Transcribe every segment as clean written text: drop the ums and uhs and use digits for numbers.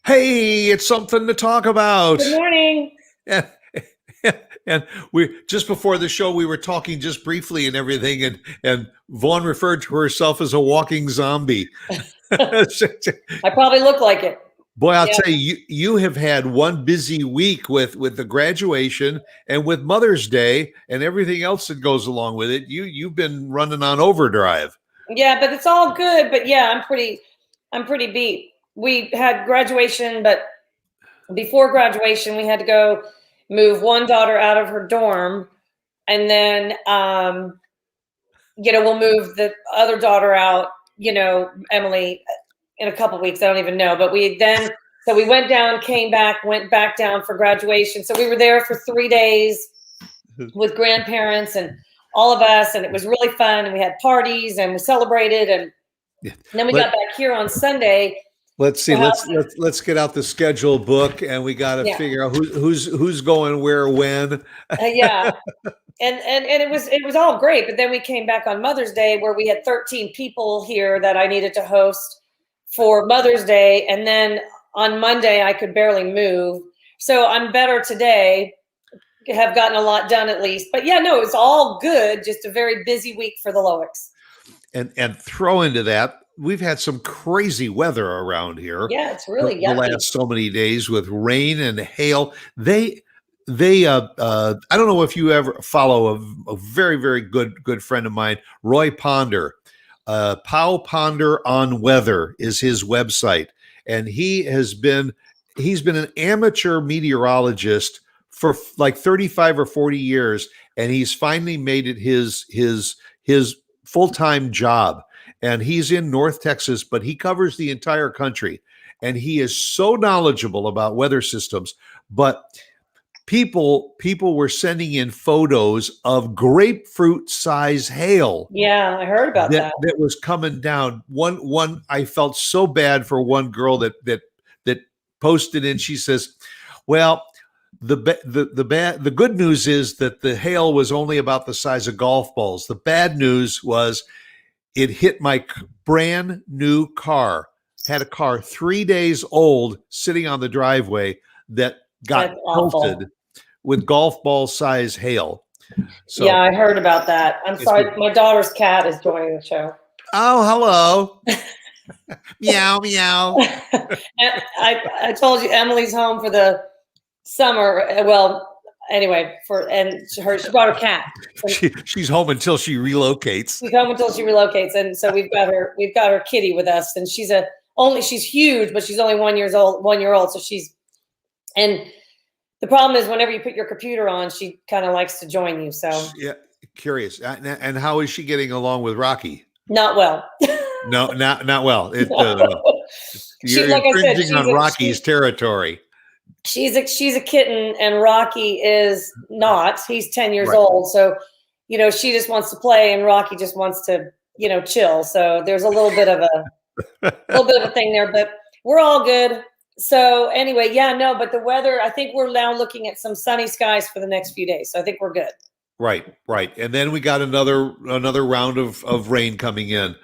Hey, it's something to talk about. Good morning. And, and we just before the show we were talking just briefly and everything, and Vaughn referred to herself as a walking zombie. I probably look like it. Boy, I'll Yeah. tell you, you have had one busy week with the graduation and with Mother's Day and everything else that goes along with it. You've been running on overdrive. Yeah, but it's all good. But yeah, I'm pretty beat. We had graduation, but before graduation, we had to go move one daughter out of her dorm, and then we'll move the other daughter out, Emily, in a couple weeks. I don't even know. But so we went down, came back, went back down for graduation. So we were there for 3 days with grandparents and all of us, and it was really fun. And we had parties and we celebrated, and then we got back here on Sunday. Let's see. Let's get out the schedule book, and we got to figure out who's going where when. Yeah, and it was all great. But then we came back on Mother's Day, where we had 13 people here that I needed to host for Mother's Day, and then on Monday I could barely move. So I'm better today. Have gotten a lot done at least. But yeah, no, it's all good. Just a very busy week for the Loicks. And throw into that, we've had some crazy weather around here. Yeah, it's really the last so many days with rain and hail. They I don't know if you ever follow a very, very good friend of mine, Roy Ponder. Pow Ponder on Weather is his website, and he's been an amateur meteorologist for like 35 or 40 years, and he's finally made it his full-time job. And he's in North Texas, but he covers the entire country, and he is so knowledgeable about weather systems. But people were sending in photos of grapefruit size hail. Yeah, I heard about that. That was coming down. One I felt so bad for one girl that posted in. She says, well, the good news is that the hail was only about the size of golf balls. The bad news was it hit my brand new car. Had a car 3 days old sitting on the driveway that got pelted with golf ball size hail. So, yeah, I heard about that. I'm sorry. My daughter's cat is joining the show. Oh, hello. Meow, meow. I told you Emily's home for the summer. Well, anyway, she brought her cat. She's home until she relocates. She's home until she relocates, and so we've got her kitty with us, and she's huge, but she's only 1 year old. So and the problem is whenever you put your computer on, she kind of likes to join you. So yeah, curious. And how is she getting along with Rocky? Not well. No, not well. You're like infringing on Rocky's territory. She's a kitten, and Rocky is not. He's 10 years old, so she just wants to play, and Rocky just wants to chill. So there's a little bit of a thing there, but we're all good. So anyway, but the weather, I think we're now looking at some sunny skies for the next few days. So I think we're good. Right. And then we got another round of rain coming in.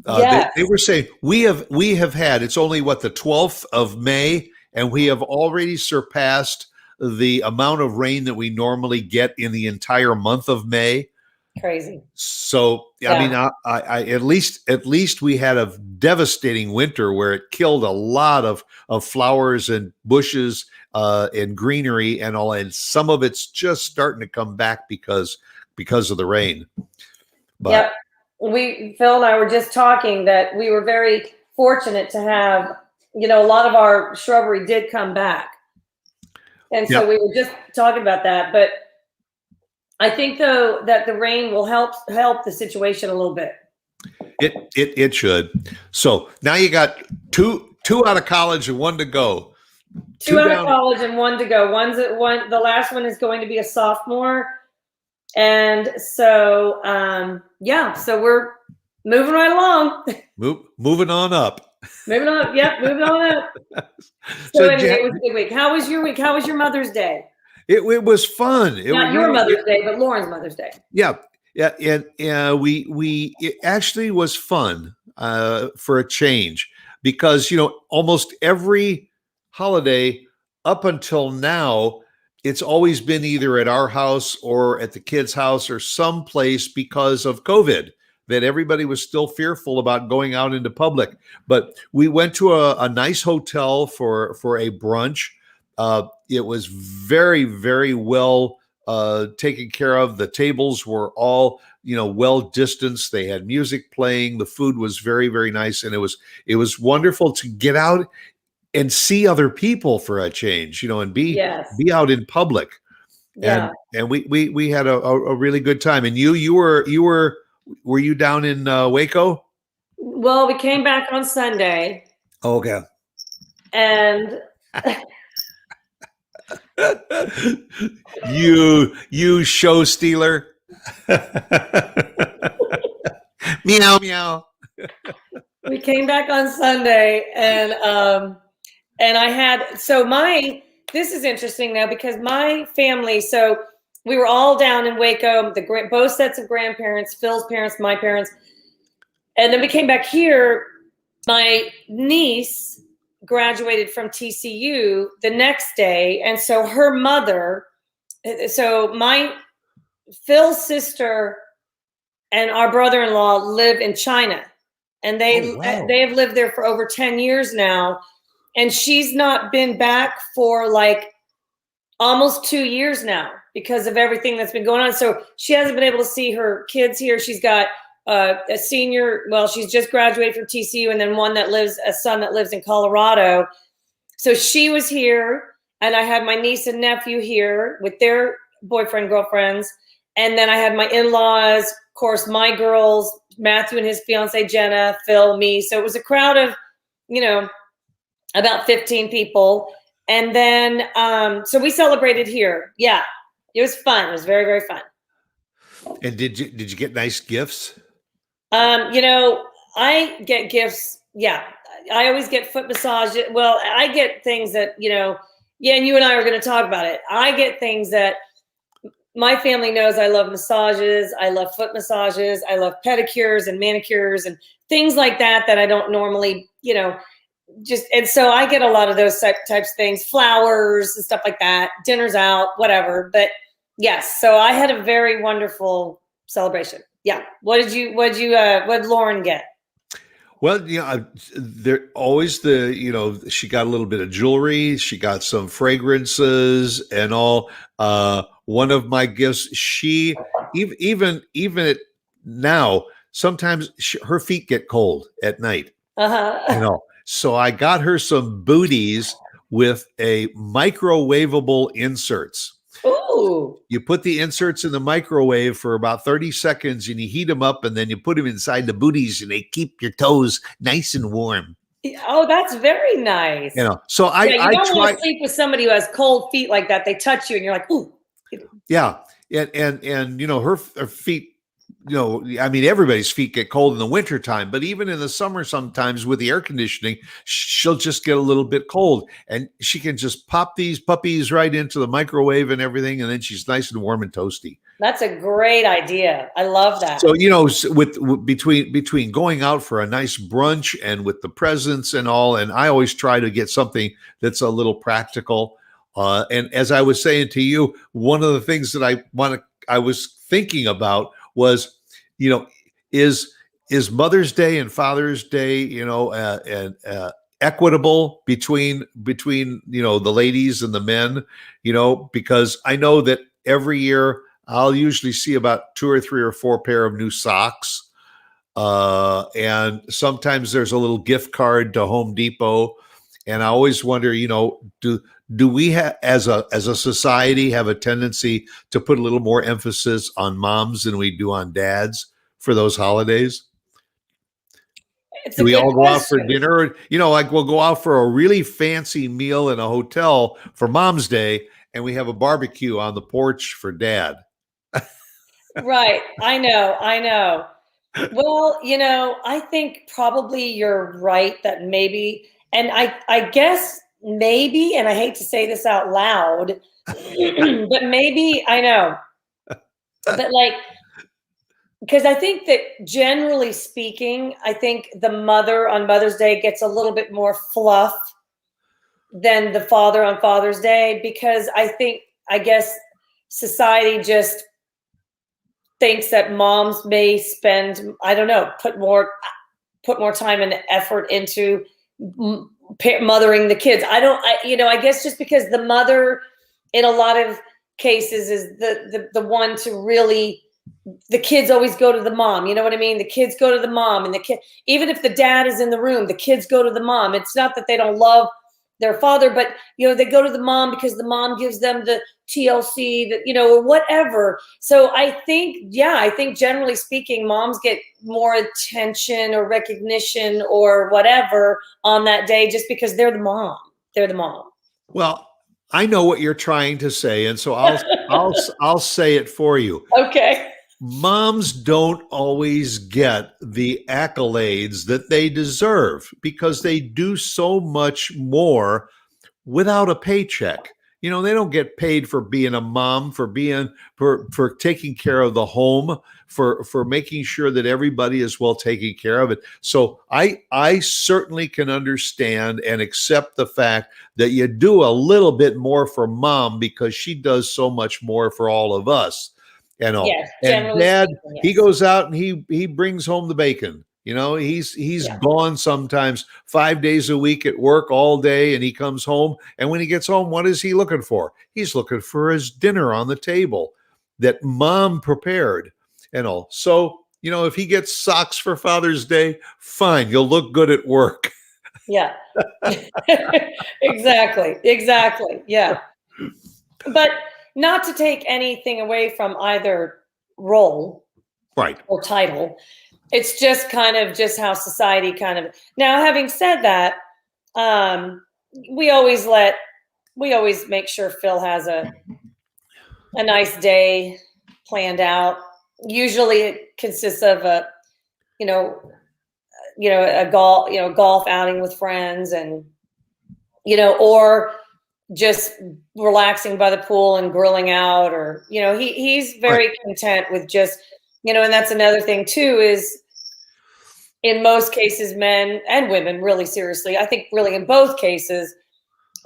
They were saying we have had, it's only the 12th of May, and we have already surpassed the amount of rain that we normally get in the entire month of May. Crazy. So I mean, I at least we had a devastating winter where it killed a lot of flowers and bushes and greenery and all, and some of it's just starting to come back because of the rain. But Phil and I were just talking that we were very fortunate to have, a lot of our shrubbery did come back, and so we were just talking about that, but I think though that the rain will help the situation a little bit. It should. So now you got two out of college and one to go. Two out of college and one to go. The last one is going to be a sophomore, and so so we're moving right along. Moving on up. Moving on. Yep, moving on up. So anyway, it was a good week. How was your week? How was your Mother's Day? It was fun. Not your Mother's Day, but Lauren's Mother's Day. Yeah, and it actually was fun for a change, because almost every holiday up until now, it's always been either at our house or at the kids' house or someplace because of COVID, that everybody was still fearful about going out into public. But we went to a nice hotel for a brunch. It was very, very well taken care of. The tables were all, well distanced. They had music playing. The food was very, very nice, and it was wonderful to get out and see other people for a change, and Yes. be out in public. Yeah. And we had a really good time. And were you down in Waco? Well, we came back on Sunday, Okay. and you show stealer. Meow meow. we came back on Sunday, and I had this is interesting now because my family, so we were all down in Waco, both sets of grandparents, Phil's parents, my parents, and then we came back here. My niece graduated from TCU the next day, and so her mother, Phil's sister and our brother-in-law live in China, and they have lived there for over 10 years now, and she's not been back for like almost 2 years now because of everything that's been going on. So she hasn't been able to see her kids here. She's got a senior, well, she's just graduated from TCU, and then a son that lives in Colorado. So she was here, and I had my niece and nephew here with their boyfriend, girlfriends. And then I had my in-laws, of course, my girls, Matthew and his fiance, Jenna, Phil, me. So it was a crowd of, about 15 people. And then, so we celebrated here. Yeah, it was fun. It was very, very fun. And did you get nice gifts? I get gifts. Yeah, I always get foot massage. Well, I get things that, and you and I are going to talk about it. I get things that my family knows. I love massages. I love foot massages. I love pedicures and manicures and things like that I don't normally, and so I get a lot of those types of things, flowers and stuff like that, dinners out, whatever. But yes, so I had a very wonderful celebration. Yeah. What did Lauren get? Well, there always she got a little bit of jewelry. She got some fragrances and all. One of my gifts, she even now, sometimes her feet get cold at night. So I got her some booties with a microwavable inserts. Ooh. You put the inserts in the microwave for about 30 seconds and you heat them up, and then you put them inside the booties and they keep your toes nice and warm. Oh, that's very nice. So I don't want to sleep with somebody who has cold feet like that. They touch you and you're like, ooh. Yeah. And her feet, everybody's feet get cold in the wintertime, but even in the summer, sometimes with the air conditioning, she'll just get a little bit cold, and she can just pop these puppies right into the microwave and everything. And then she's nice and warm and toasty. That's a great idea. I love that. So, between going out for a nice brunch and with the presents and all, and I always try to get something that's a little practical. And as I was saying to you, one of the things that I was thinking about was, is Mother's Day and Father's Day, equitable between the ladies and the men, because I know that every year I'll usually see about 2 or 3 or 4 pair of new socks. And sometimes there's a little gift card to Home Depot. And I always wonder, do we as a society have a tendency to put a little more emphasis on moms than we do on dads for those holidays? Do we all go out for dinner? We'll go out for a really fancy meal in a hotel for Mom's Day, and we have a barbecue on the porch for Dad. Right. I know. Well, I think probably you're right that maybe, and I guess maybe, and I hate to say this out loud, but maybe, I know, but because I think that generally speaking, I think the mother on Mother's Day gets a little bit more fluff than the father on Father's Day, because I guess society just thinks that moms may spend, I don't know, put more time and effort into mothering the kids. I guess just because the mother in a lot of cases is the one to really, the kids always go to the mom. You know what I mean? The kids go to the mom, and the kid, even if the dad is in the room, the kids go to the mom. It's not that they don't love their father, but they go to the mom because the mom gives them the TLC, or whatever. So I think generally speaking, moms get more attention or recognition or whatever on that day just because they're the mom. They're the mom. Well, I know what you're trying to say, and so I'll say it for you. Okay. Moms don't always get the accolades that they deserve because they do so much more without a paycheck. They don't get paid for being a mom, for taking care of the home, for making sure that everybody is well taken care of. It. So I certainly can understand and accept the fact that you do a little bit more for mom because she does so much more for all of us. Yes, And dad, speaking, yes. he goes out and he brings home the bacon. He's gone sometimes 5 days a week at work all day, and he comes home. And when he gets home, what is he looking for? He's looking for his dinner on the table that mom prepared and all. So, if he gets socks for Father's Day, fine, you'll look good at work. Yeah. Exactly. Yeah. But not to take anything away from either role, right, or title. It's just kind of just how society kind of. Now, having said that, we always make sure Phil has a nice day planned out. Usually, it consists of a golf outing with friends, and or just relaxing by the pool and grilling out, or he's very content with just and that's another thing too, is in most cases, men and women, really seriously, I think really in both cases,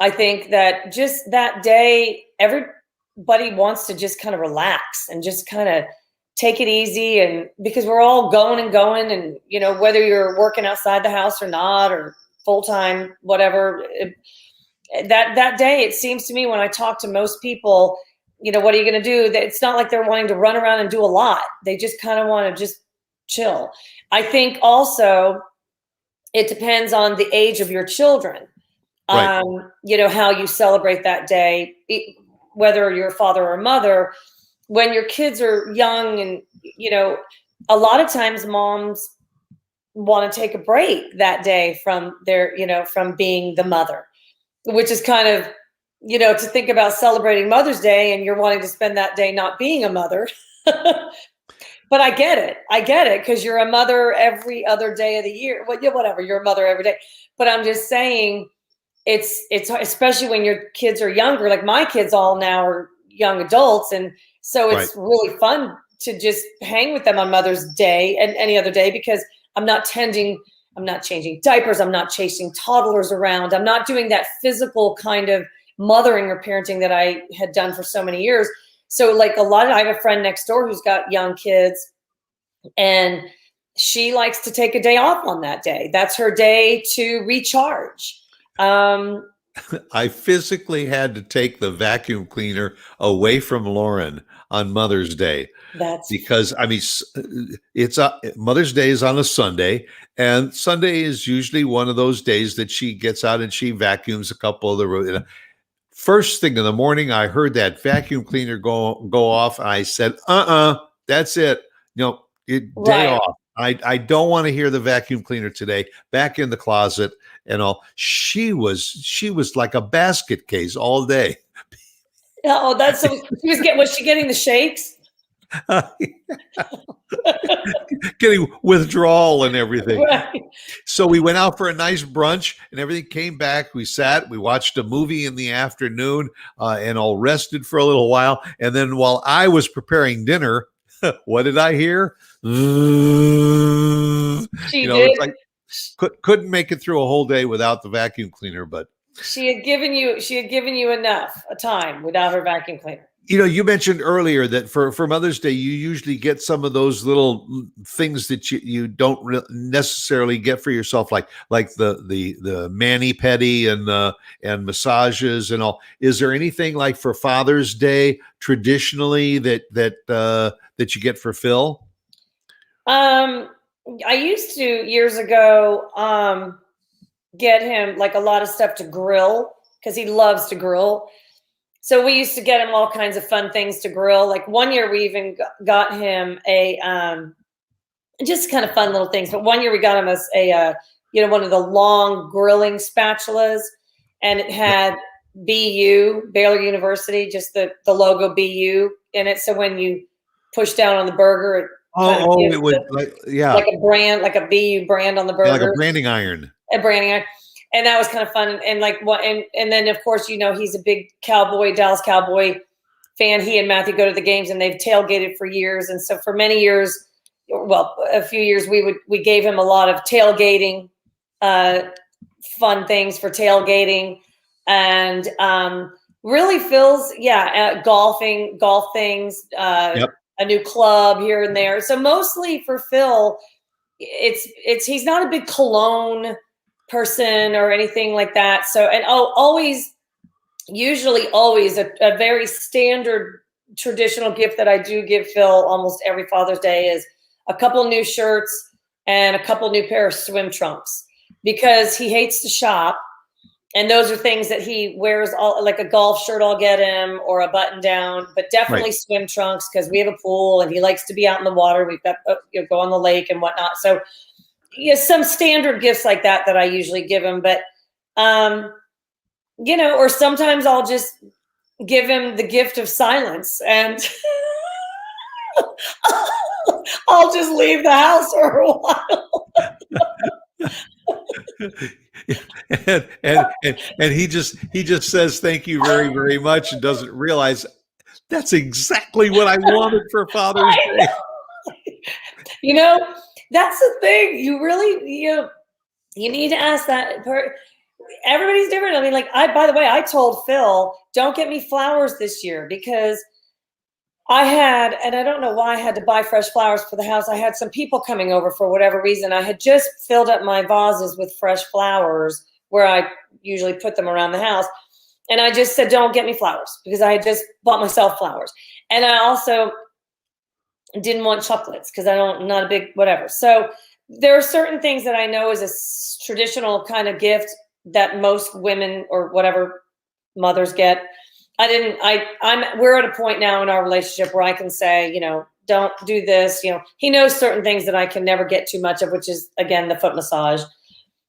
I think that just that day everybody wants to just kind of relax and just kind of take it easy, and because we're all going and whether you're working outside the house or not, or full-time, whatever, that day, it seems to me, when I talk to most people, what are you going to do? It's not like they're wanting to run around and do a lot. They just kind of want to just chill. I think also it depends on the age of your children. Right. How you celebrate that day, whether you're a father or a mother. When your kids are young, and a lot of times moms want to take a break that day from from being the mother, which is kind of, to think about celebrating Mother's Day and you're wanting to spend that day not being a mother. But I get it, because you're a mother every other day of the year. Well, whatever, you're a mother every day. But I'm just saying, it's especially when your kids are younger. Like my kids all now are young adults, and so it's really fun to just hang with them on Mother's Day and any other day, because I'm not changing diapers, I'm not chasing toddlers around, I'm not doing that physical kind of mothering or parenting that I had done for so many years. So I have a friend next door who's got young kids, and she likes to take a day off on that day. That's her day to recharge. I physically had to take the vacuum cleaner away from Lauren on Mother's Day. Because it's Mother's Day is on a Sunday, and Sunday is usually one of those days that she gets out and she vacuums a couple of the rooms. First thing in the morning, I heard that vacuum cleaner go off. And I said, that's it. Day off. I don't want to hear the vacuum cleaner today. Back in the closet and all. She was like a basket case all day. Oh, that's so. Was she getting the shakes? Getting withdrawal and everything. Right. So we went out for a nice brunch and everything, came back. We watched a movie in the afternoon, and all rested for a little while. And then while I was preparing dinner, what did I hear? She did. It's like couldn't make it through a whole day without the vacuum cleaner, but She had given you enough a time without her vacuum cleaner. You mentioned earlier that for Mother's Day, you usually get some of those little things that you don't necessarily get for yourself, like the mani pedi and massages and all. Is there anything like for Father's Day traditionally that you get for Phil? I used to years ago get him like a lot of stuff to grill because he loves to grill. So we used to get him all kinds of fun things to grill. Like one year we even got him a just kind of fun little things. But one year we got him a one of the long grilling spatulas, and it had BU, Baylor University, just the logo BU in it. So when you push down on the burger, it would like a brand, like a BU brand on the burger, like a branding iron. A branding iron. And that was kind of fun. And like what, and then of course, he's a big Dallas Cowboy fan. He and Matthew go to the games and they've tailgated for years. And so for many years, a few years, we gave him a lot of tailgating, fun things for tailgating. And really Phil's, golf things, a new club here and there. So mostly for Phil, he's not a big cologne person or anything like that. So, and usually always a very standard traditional gift that I do give Phil almost every Father's Day is a couple new shirts and a couple new pair of swim trunks, because he hates to shop. And those are things that he wears, like a golf shirt I'll get him, or a button down, but definitely swim trunks because we have a pool and he likes to be out in the water. We've got go on the lake and whatnot. So some standard gifts like that I usually give him, but or sometimes I'll just give him the gift of silence and I'll just leave the house for a while. and he just says thank you very, very much and doesn't realize that's exactly what I wanted for Father's Day. That's the thing. You really, you need to ask that. Everybody's different. I mean, by the way, I told Phil, don't get me flowers this year because and I don't know why I had to buy fresh flowers for the house. I had some people coming over for whatever reason. I had just filled up my vases with fresh flowers where I usually put them around the house. And I just said, don't get me flowers because I had just bought myself flowers. And I also didn't want chocolates because I'm not a big whatever. So there are certain things that I know is a traditional kind of gift that most women or whatever mothers get. We're at a point now in our relationship where I can say, don't do this. He knows certain things that I can never get too much of, which is again, the foot massage.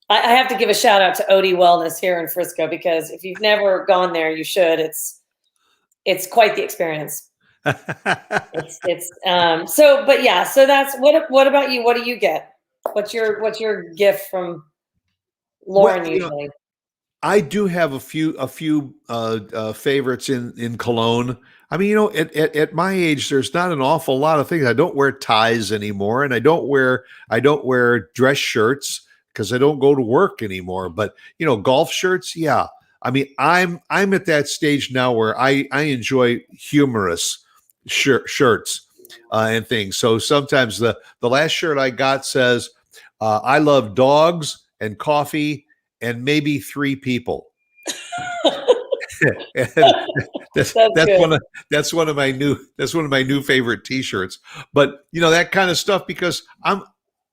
I have to give a shout out to Odie Wellness here in Frisco, because if you've never gone there, you should. It's quite the experience. So that's what about you? What do you get? What's your gift from Lauren usually? I do have a few favorites in cologne. I mean, at my age, there's not an awful lot of things. I don't wear ties anymore, and I don't wear dress shirts because I don't go to work anymore. But golf shirts, yeah. I mean, I'm at that stage now where I enjoy humorous shirts and things. So sometimes the last shirt I got says, "I love dogs and coffee and maybe 3 people." That's one of my new favorite T-shirts. But that kind of stuff, because I'm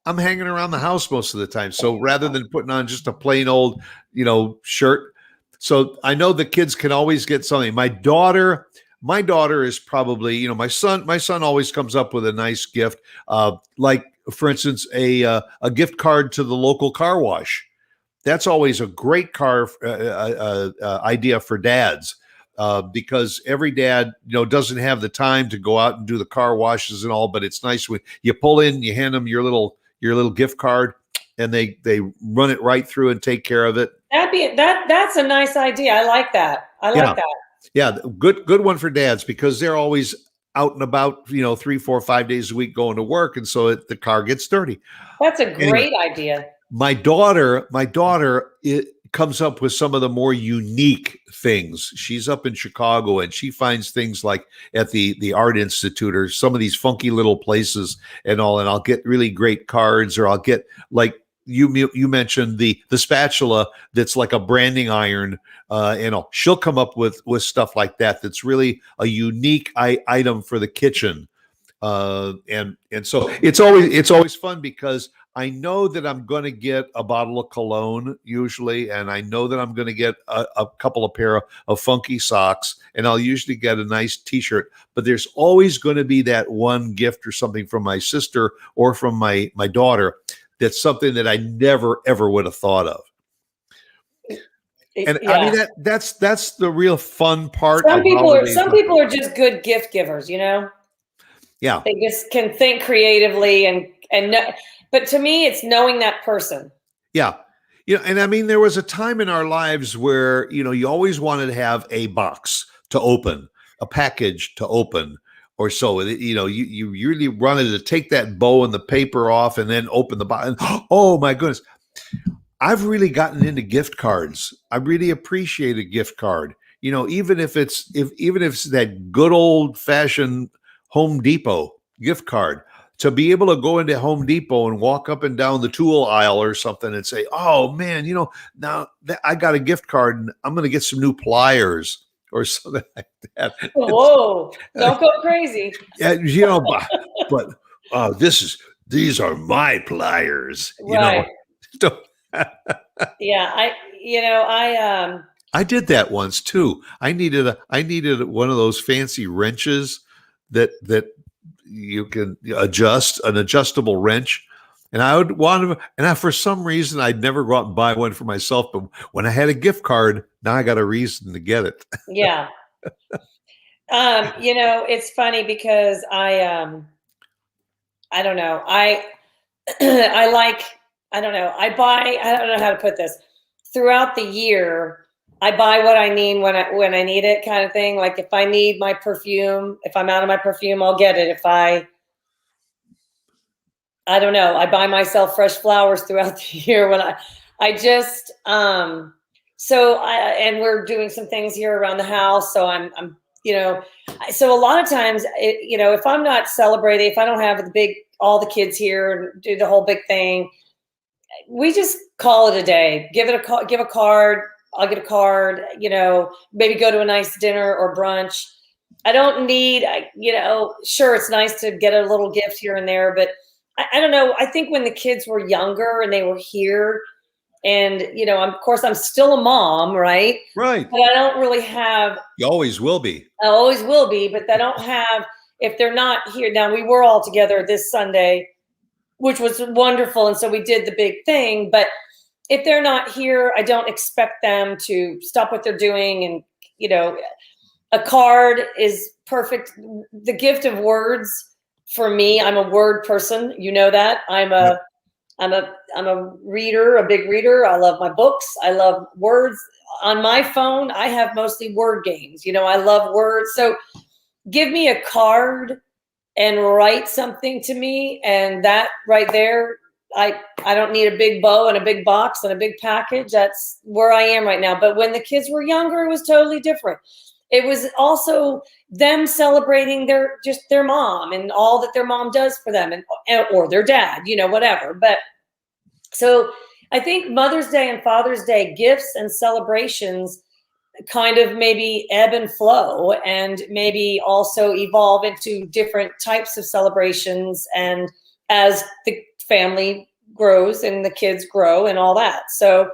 hanging around the house most of the time. So rather than putting on just a plain old shirt, so I know the kids can always get something. My daughter is probably my son always comes up with a nice gift, like for instance a gift card to the local car wash. That's always a great idea for dads, because every dad, doesn't have the time to go out and do the car washes and all. But it's nice when you pull in, you hand them your little gift card, and they run it right through and take care of it. That's a nice idea. I like that. That. Yeah, good one for dads, because they're always out and about, 3, 4, 5 days a week going to work, and so the car gets dirty. That's a great idea. My daughter comes up with some of the more unique things. She's up in Chicago and she finds things like at the Art Institute or some of these funky little places and all. And I'll get really great cards, or I'll get like you mentioned the spatula that's like a branding iron. She'll come up with stuff like that. That's really a unique item for the kitchen. And so it's always fun because I know that I'm going to get a bottle of cologne usually, and I know that I'm going to get a couple of pair of funky socks, and I'll usually get a nice T-shirt. But there's always going to be that one gift or something from my sister or from my daughter that's something that I never ever would have thought of. And I mean that's the real fun part. Some people are just good gift givers, you know. Yeah, they just can think creatively and know, but to me, it's knowing that person. Yeah. And I mean, there was a time in our lives where, you always wanted to have a box to open, a package to open or so. You really wanted to take that bow and the paper off and then open the box. Oh my goodness. I've really gotten into gift cards. I really appreciate a gift card. Even if it's that good old fashioned Home Depot gift card, to be able to go into Home Depot and walk up and down the tool aisle or something and say, oh man, now that I got a gift card and I'm going to get some new pliers or something like that. Whoa, don't go crazy. Yeah, but these are my pliers, right. Yeah, I did that once too. I needed one of those fancy wrenches that you can adjust, an adjustable wrench. And I would want to, and for some reason, I'd never go out and buy one for myself. But when I had a gift card, now I got a reason to get it. Yeah. It's funny because I don't know. I don't know how to put this. Throughout the year, I buy what I need when I need it, kind of thing. Like if I need my perfume, if I'm out of my perfume, I'll get it. If I don't know, I buy myself fresh flowers throughout the year when and we're doing some things here around the house. So I'm so a lot of times, if I'm not celebrating, if I don't have all the kids here and do the whole big thing, we just call it a day. Give a card. I'll get a card, maybe go to a nice dinner or brunch. I don't need, sure, it's nice to get a little gift here and there, but I don't know. I think when the kids were younger and they were here and, of course I'm still a mom, right? Right. But I don't really have. You always will be. I always will be, but I don't have, if they're not here. Now we were all together this Sunday, which was wonderful. And so we did the big thing, but if they're not here, I don't expect them to stop what they're doing. And, a card is perfect. The gift of words for me, I'm a word person. You know that. I'm a reader, a big reader. I love my books. I love words. On my phone, I have mostly word games. I love words. So give me a card and write something to me. And that right there, I don't need a big bow and a big box and a big package. That's where I am right now. But when the kids were younger, it was totally different. It was also them celebrating their mom and all that their mom does for them or their dad, whatever. But so I think Mother's Day and Father's Day gifts and celebrations kind of maybe ebb and flow and maybe also evolve into different types of celebrations. And as the family grows and the kids grow and all that. So,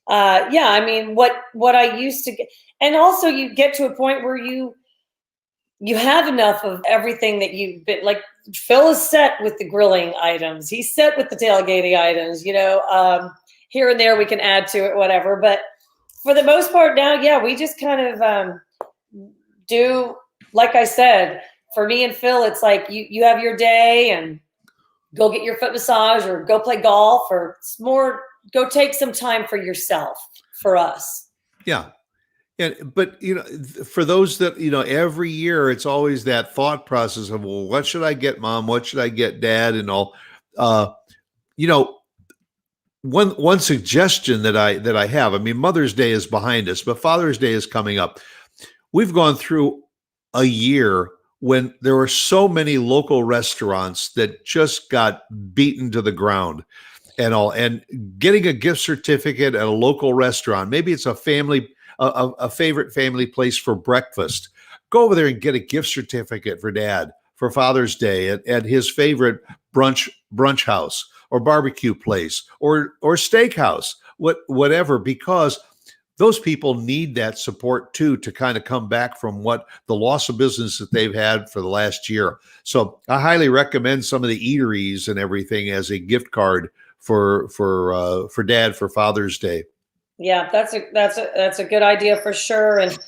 I mean, what I used to get, and also you get to a point where you have enough of everything that you've been like. Phil is set with the grilling items. He's set with the tailgating items, here and there we can add to it, whatever. But for the most part now, we just kind of do, like I said, for me and Phil, it's like you have your day and go get your foot massage or go play golf or go take some time for yourself for us. Yeah. Yeah. But, for those that, every year it's always that thought process of, well, what should I get mom? What should I get dad? And all, one suggestion that I have. I mean, Mother's Day is behind us, but Father's Day is coming up. We've gone through a year when there were so many local restaurants that just got beaten to the ground and all. And getting a gift certificate at a local restaurant, maybe it's a favorite family place for breakfast. Go over there and get a gift certificate for Dad for Father's Day at his favorite brunch house or barbecue place or steakhouse, whatever, because those people need that support too to kind of come back from what the loss of business that they've had for the last year. So I highly recommend some of the eateries and everything as a gift card for Dad for Father's Day. Yeah, that's a good idea for sure. And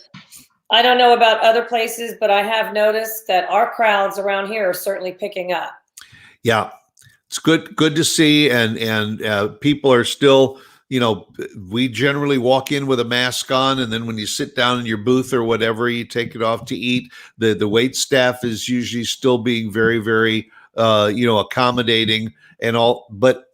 I don't know about other places, but I have noticed that our crowds around here are certainly picking up. Yeah, it's good to see, and people are still, we generally walk in with a mask on, and then when you sit down in your booth or whatever, you take it off to eat. The wait staff is usually still being very, very accommodating and all, but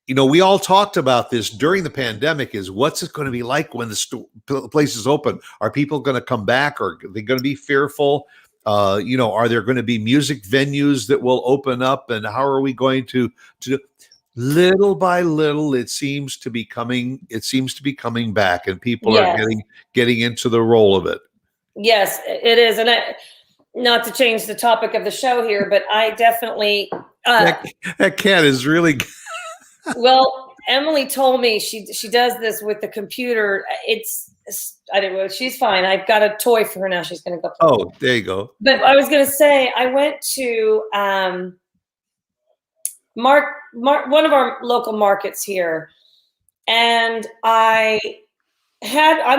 we all talked about this during the pandemic, is what's it going to be like when the place is open? Are people going to come back, or are they going to be fearful? Are there going to be music venues that will open up, and how are we going to little by little, it seems to be coming back, and people are getting into the role of it. Yes, it is. And not to change the topic of the show here, but I definitely that cat is really well, Emily told me she does this with the computer. I don't know. She's fine. I've got a toy for her now. She's going to go play. Oh, there you go. But I was going to say, I went to one of our local markets here, and I'm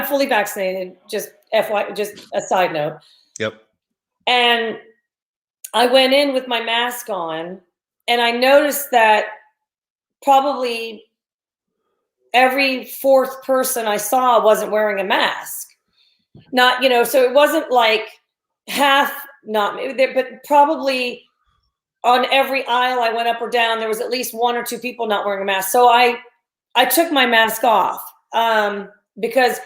fully vaccinated. Just a side note. Yep. And I went in with my mask on, and I noticed that probably every fourth person I saw wasn't wearing a mask. Not, so it wasn't like half not, but probably on every aisle I went up or down, there was at least one or two people not wearing a mask. So I took my mask off because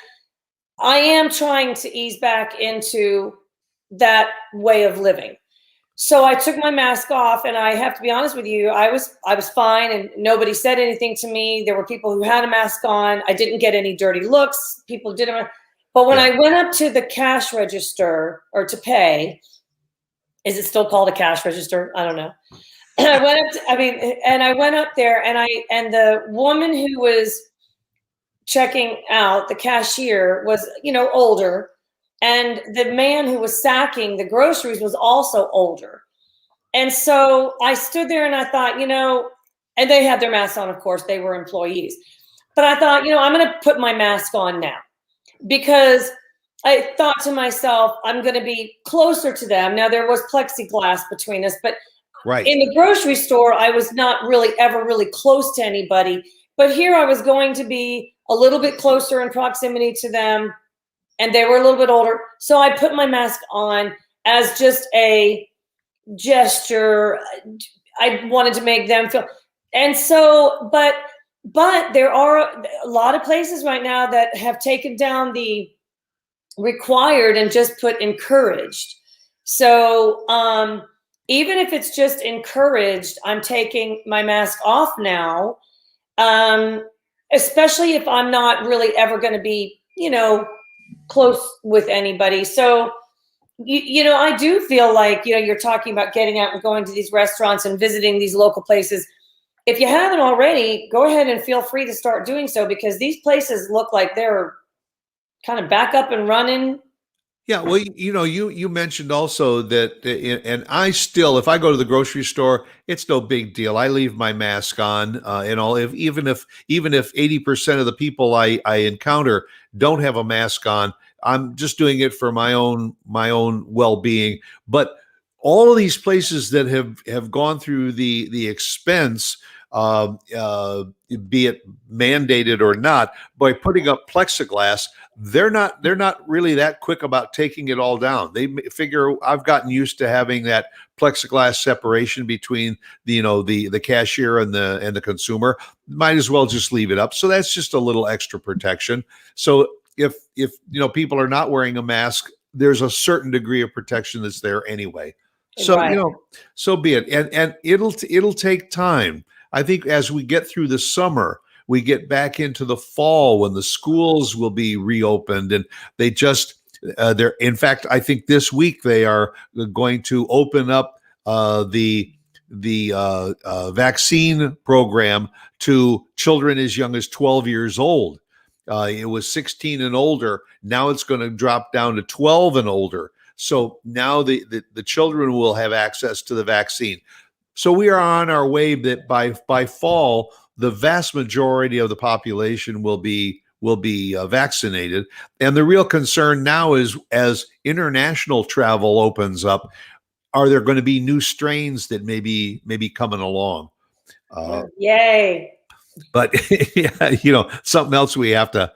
I am trying to ease back into that way of living. So I took my mask off, and I have to be honest with you, I was fine, and nobody said anything to me. There were people who had a mask on. I didn't get any dirty looks. People didn't. But when I went up to the cash register or to pay, is it still called a cash register? I don't know. And I went up there, and the woman who was checking out, the cashier, was, older. And the man who was sacking the groceries was also older. And so I stood there and I thought, and they had their masks on, of course, they were employees. But I thought, I'm going to put my mask on now, because I thought to myself, I'm going to be closer to them. Now, there was plexiglass between us, but right in the grocery store, I was not really ever really close to anybody. But here I was going to be a little bit closer in proximity to them. And they were a little bit older. So I put my mask on as just a gesture. I wanted to make them feel. And so, but there are a lot of places right now that have taken down the required and just put encouraged. So even if it's just encouraged, I'm taking my mask off now, especially if I'm not really ever going to be, close with anybody. So, I do feel like, you're talking about getting out and going to these restaurants and visiting these local places. If you haven't already, go ahead and feel free to start doing so, because these places look like they're kind of back up and running. Yeah, well, you mentioned also that, and I still, if I go to the grocery store, it's no big deal. I leave my mask on, and all. Even if 80% of the people I encounter don't have a mask on, I'm just doing it for my own well-being. But all of these places that have gone through the expense, be it mandated or not, by putting up plexiglass, they're not really that quick about taking it all down. They figure, I've gotten used to having that plexiglass separation between the cashier and the consumer. might as well just leave it up. So that's just a little extra protection. So if people are not wearing a mask, there's a certain degree of protection that's there anyway. So Right. so be it. And it'll take time. I think as we get through the summer, we get back into the fall when the schools will be reopened, and they just they're, in fact, I think this week they are going to open up the vaccine program to children as young as 12 years old. It was 16 and older. Now it's going to drop down to 12 and older. So now the children will have access to the vaccine. So we are on our way that by fall, the vast majority of the population will be vaccinated. And the real concern now is, as international travel opens up, are there going to be new strains that may be coming along? Yay! But yeah, something else we have to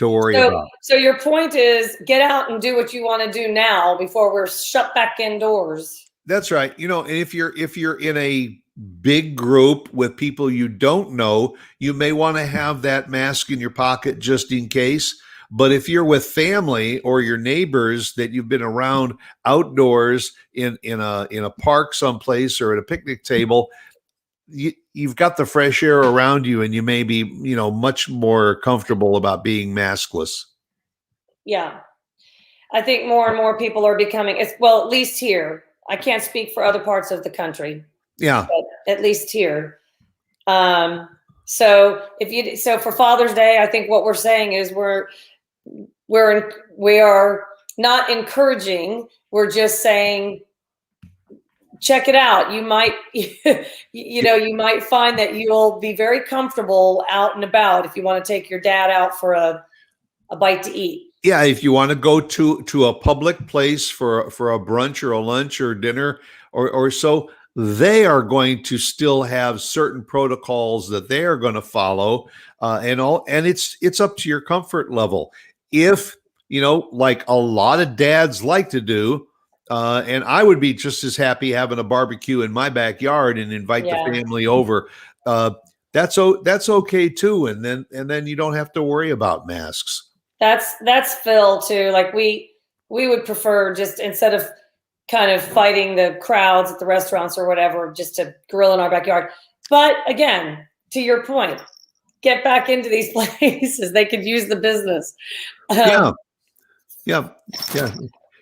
worry about. So your point is, get out and do what you want to do now before we're shut back indoors. That's right. And if you're in a big group with people you don't know, you may want to have that mask in your pocket just in case. But if you're with family or your neighbors that you've been around outdoors in a park someplace or at a picnic table, you've got the fresh air around you, and you may be much more comfortable about being maskless. Yeah, I think more and more people are becoming, well, at least here. I can't speak for other parts of the country. Yeah, but at least here. So for Father's Day, I think what we're saying is we are not encouraging. We're just saying, check it out. You might, you might find that you'll be very comfortable out and about if you want to take your dad out for a bite to eat. Yeah, if you want to go to a public place for a brunch or a lunch or dinner or so, they are going to still have certain protocols that they are going to follow, and it's up to your comfort level. If like a lot of dads like to do, and I would be just as happy having a barbecue in my backyard and invite the family over. That's okay too, and then you don't have to worry about masks. That's Phil too. Like we would prefer, just instead of kind of fighting the crowds at the restaurants or whatever, just to grill in our backyard. But again, to your point, get back into these places. They could use the business. Yeah.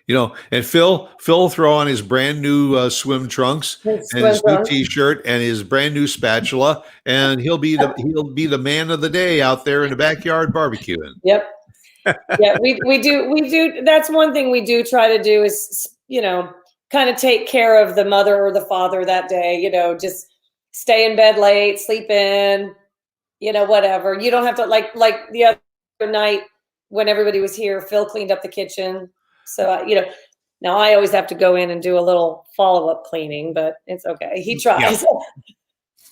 And Phil throw on his brand new swim trunks and his new T-shirt and his brand new spatula, and he'll be the man of the day out there in the backyard barbecuing. Yep. Yeah, we do. That's one thing we do try to do is, kind of take care of the mother or the father that day, just stay in bed late, sleep in, whatever. You don't have to, like the other night when everybody was here, Phil cleaned up the kitchen. So, now I always have to go in and do a little follow-up cleaning, but it's okay. He tries.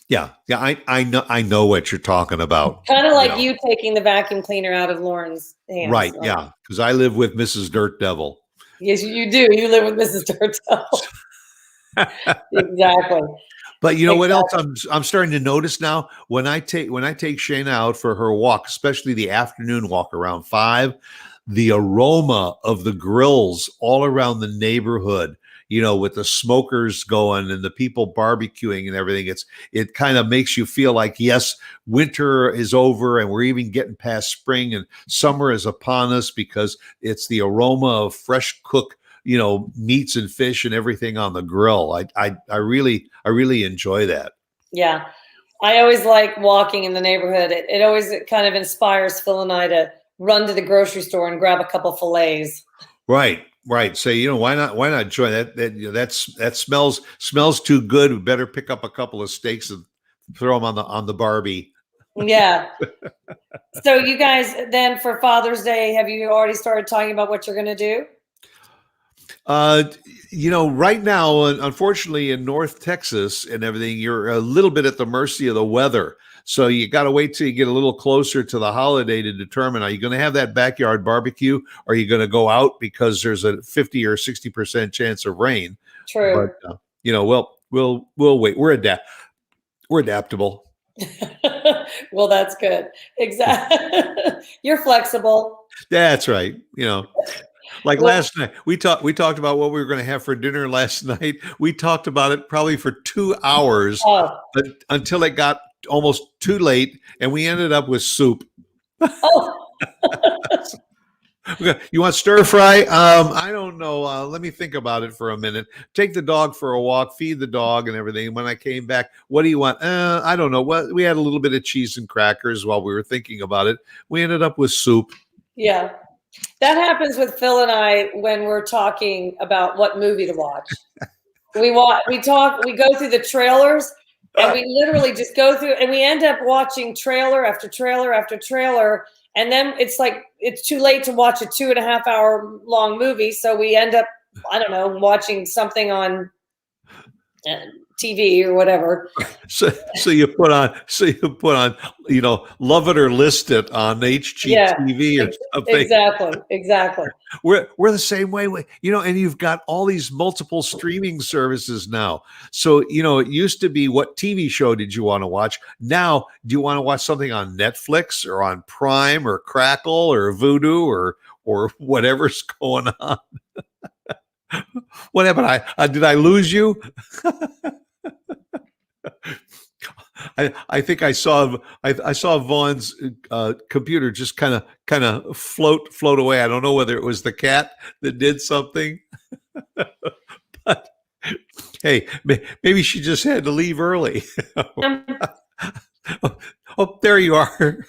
Yeah. I know what you're talking about. Kind of like you taking the vacuum cleaner out of Lauren's hands. Right. So. Yeah. Because I live with Mrs. Dirt Devil. Yes, you do. You live with Mrs. Dirt Devil. Exactly. But what else I'm starting to notice now, when I take Shayna out for her walk, especially the afternoon walk around 5, the aroma of the grills all around the neighborhood, with the smokers going and the people barbecuing and everything, it kind of makes you feel like, yes, winter is over and we're even getting past spring and summer is upon us, because it's the aroma of fresh cooked, meats and fish and everything on the grill. I really enjoy that. Yeah. I always like walking in the neighborhood. It always kind of inspires Phil and I to run to the grocery store and grab a couple fillets. Right. So, why not join that? That smells too good. We better pick up a couple of steaks and throw them on the Barbie. Yeah. So you guys, then for Father's Day, have you already started talking about what you're going to do? Right now, unfortunately, in North Texas and everything, you're a little bit at the mercy of the weather. So you got to wait till you get a little closer to the holiday to determine, are you going to have that backyard barbecue? Or are you going to go out because there's a 50 or 60% chance of rain? True. But, we'll wait. We're adaptable. Well, that's good. Exactly. You're flexible. That's right. Like Well, last night, we talked about what we were going to have for dinner last night. We talked about it probably for 2 hours oh, until it got almost too late, and we ended up with soup. oh, Okay, you want stir fry? I don't know. Let me think about it for a minute. Take the dog for a walk, feed the dog, and everything. When I came back, what do you want? I don't know. Well, we had a little bit of cheese and crackers while we were thinking about it. We ended up with soup. yeah. That happens with Phil and I when we're talking about what movie to watch. We go through the trailers, and we literally just go through, and we end up watching trailer after trailer after trailer. And then it's like, it's too late to watch a 2.5 hour long movie. So we end up, I don't know, watching something on TV or whatever. So you put on, love it or list it on HGTV or something. Exactly. We're the same way. And you've got all these multiple streaming services now. So, it used to be, what TV show did you want to watch? Now, do you want to watch something on Netflix or on Prime or Crackle or Vudu or whatever's going on? What happened? Did I lose you? I think I saw Vaughn's computer just kind of float away. I don't know whether it was the cat that did something, but hey, maybe she just had to leave early. Oh, there you are.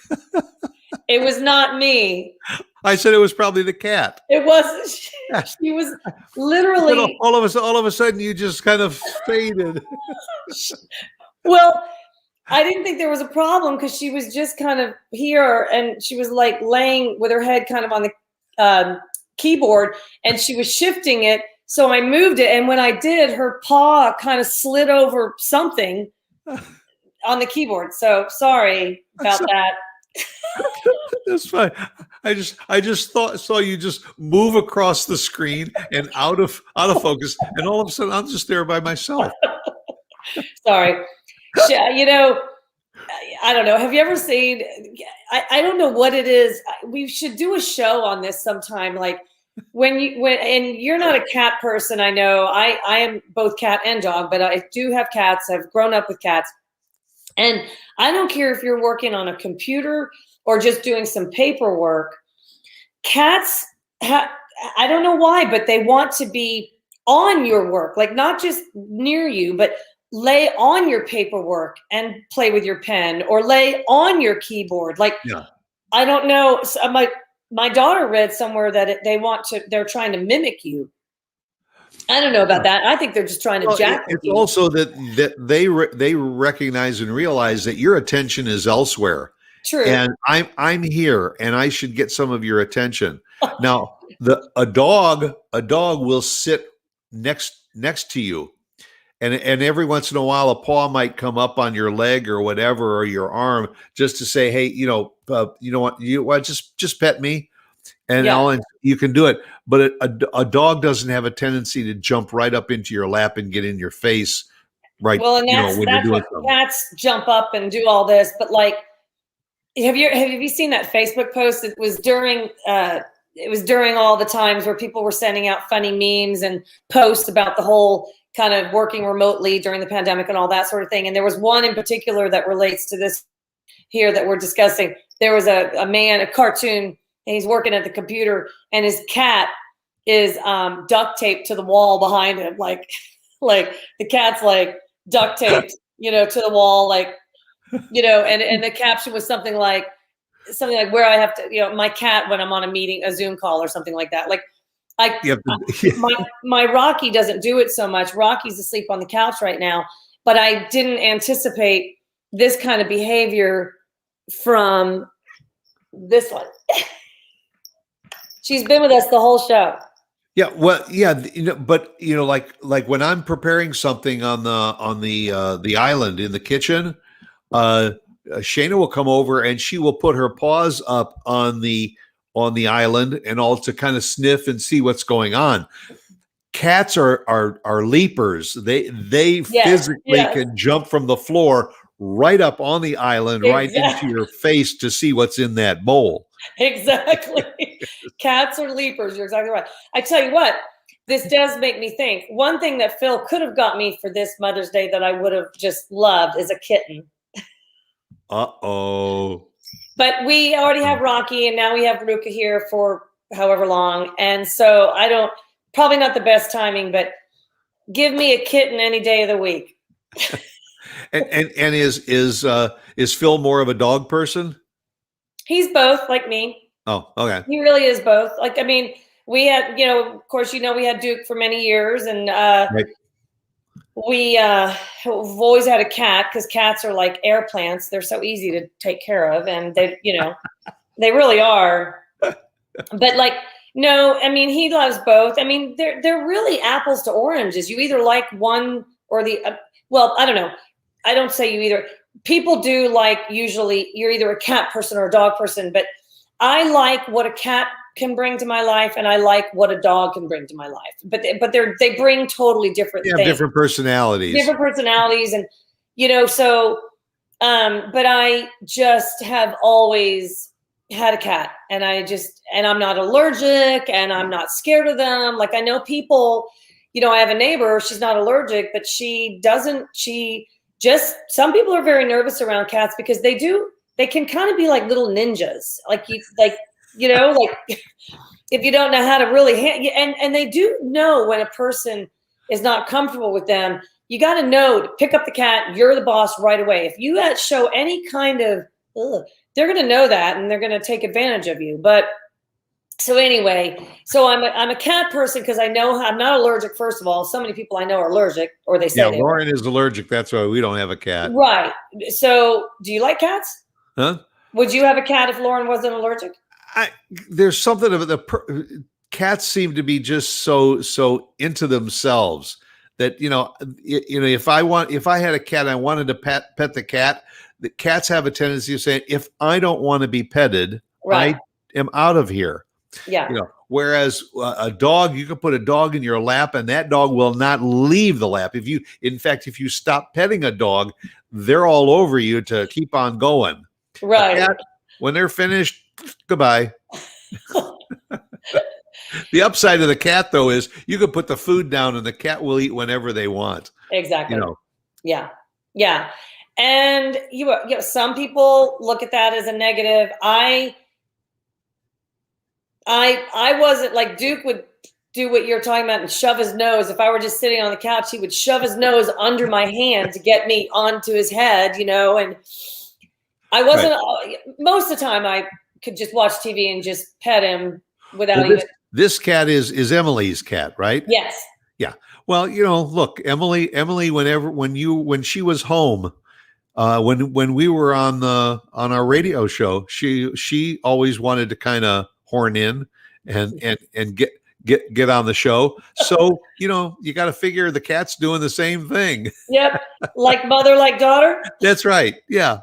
It was not me. I said it was probably the cat. It wasn't. She was literally. All of a sudden, you just kind of faded. Well, I didn't think there was a problem because she was just kind of here, and she was like laying with her head kind of on the keyboard, and she was shifting it. So I moved it, and when I did, her paw kind of slid over something on the keyboard. So sorry about that. That's fine. I just saw you just move across the screen and out of focus, and all of a sudden I'm just there by myself. Sorry. I don't know. Have you ever seen? I don't know what it is. We should do a show on this sometime. Like when you're not a cat person. I know. I am both cat and dog, but I do have cats. I've grown up with cats, and I don't care if you're working on a computer or just doing some paperwork. Cats, I don't know why, but they want to be on your work, like not just near you, but lay on your paperwork and play with your pen, or lay on your keyboard. Like, yeah. I don't know. So my daughter read somewhere that they're trying to mimic you. I don't know about that. I think they're just trying to jack with you. It's also that they recognize and realize that your attention is elsewhere. True. And I'm here, and I should get some of your attention. Now, a dog will sit next to you, and every once in a while, a paw might come up on your leg or whatever, or your arm, just to say, "Hey, you know what? Just pet me," and you can do it. But a dog doesn't have a tendency to jump right up into your lap and get in your face, right? Well, and that's what cats jump up and do all this. But like, have you seen that Facebook post? It was during all the times where people were sending out funny memes and posts about the whole kind of working remotely during the pandemic and all that sort of thing. And there was one in particular that relates to this here that we're discussing. There was a man, a cartoon, and he's working at the computer, and his cat is duct taped to the wall behind him. Like the cat's like duct taped, to the wall, like, and the caption was something like where I have to, my cat when I'm on a meeting, a Zoom call or something like that. Like my Rocky doesn't do it so much. Rocky's asleep on the couch right now, but I didn't anticipate this kind of behavior from this one. She's been with us the whole show. Yeah, well, yeah, but like when I'm preparing something on the island in the kitchen, Shayna will come over and she will put her paws up on the island and all to kind of sniff and see what's going on. Cats are leapers. They physically can jump from the floor right up on the island, right into Exactly. your face to see what's in that bowl. Exactly. Cats are leapers. You're exactly right. I tell you what, this does make me think. One thing that Phil could have got me for this Mother's Day that I would have just loved is a kitten. Uh-oh. But we already have Rocky, and now we have Ruka here for however long. And so probably not the best timing, but give me a kitten any day of the week. And is Phil more of a dog person? He's both, like me. Oh, okay. He really is both. Like, I mean, we had, of course, we had Duke for many years, and Right. we've always had a cat, because cats are like air plants. They're so easy to take care of, and they, they really are. But like, no, I mean, he loves both. I mean, they're really apples to oranges. You either like one or the, well, I don't know. I don't say you either. People do like, usually you're either a cat person or a dog person, but I like what a cat can bring to my life, and I like what a dog can bring to my life. But they bring totally different things. Different personalities. Different personalities, and so but I just have always had a cat, and I'm not allergic, and I'm not scared of them. Like, I know people, I have a neighbor, she's not allergic, but some people are very nervous around cats because they can kind of be like little ninjas. Like, like if you don't know how to really and they do know when a person is not comfortable with them. You got to know to pick up the cat. You're the boss right away. If you show any kind of, they're going to know that, and they're going to take advantage of you. But so anyway, I'm a cat person because I know I'm not allergic. First of all, so many people I know are allergic, or they say Lauren is allergic. That's why we don't have a cat. Right. So, do you like cats? Huh? Would you have a cat if Lauren wasn't allergic? There's something of cats seem to be just so into themselves that if I had a cat and I wanted to pet the cat, the cats have a tendency of saying, if I don't want to be petted, right, I am out of here. Yeah. Whereas a dog, you can put a dog in your lap and that dog will not leave the lap. If you stop petting a dog, they're all over you to keep on going. Right. Cat, when they're finished, goodbye. The upside of the cat, though, is you can put the food down and the cat will eat whenever they want. Exactly. Yeah. Yeah. And some people look at that as a negative. I wasn't like, Duke would do what you're talking about and shove his nose. If I were just sitting on the couch, he would shove his nose under my hand to get me onto his head, and I wasn't, most of the time I could just watch TV and just pet him without even. This cat is Emily's cat, right? Yes. Yeah. Well, look, Emily, when she was home, when we were on our radio show, she always wanted to kind of horn in and get on the show. So, you got to figure the cat's doing the same thing. Yep. Like mother, like daughter. That's right. Yeah.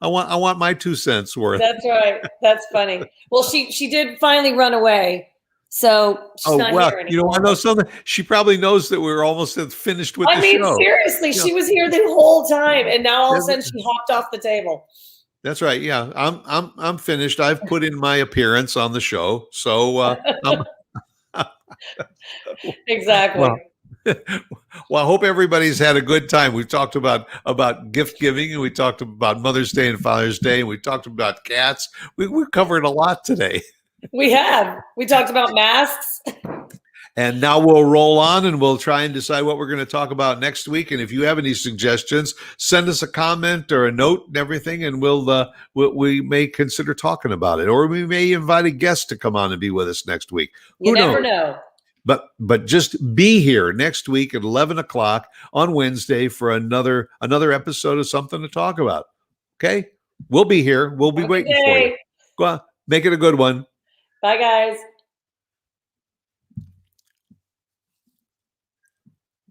I want my 2 cents worth. That's right. That's funny. Well, she did finally run away. So she's not here anymore. I know something. She probably knows that we're almost finished with the show. Seriously, she was here the whole time, and now all of a sudden she hopped off the table. That's right. Yeah, I'm finished. I've put in my appearance on the show, so exactly. Well, I hope everybody's had a good time. We've talked about gift giving, and we talked about Mother's Day and Father's Day, and we talked about cats. We covered a lot today. We have. We talked about masks. And now we'll roll on and we'll try and decide what we're going to talk about next week. And if you have any suggestions, send us a comment or a note and everything, and we may consider talking about it. Or we may invite a guest to come on and be with us next week. You never know. But just be here next week at 11 o'clock on Wednesday for another episode of Something to Talk About. Okay? We'll be here. We'll be waiting for you. Go on. Make it a good one. Bye, guys.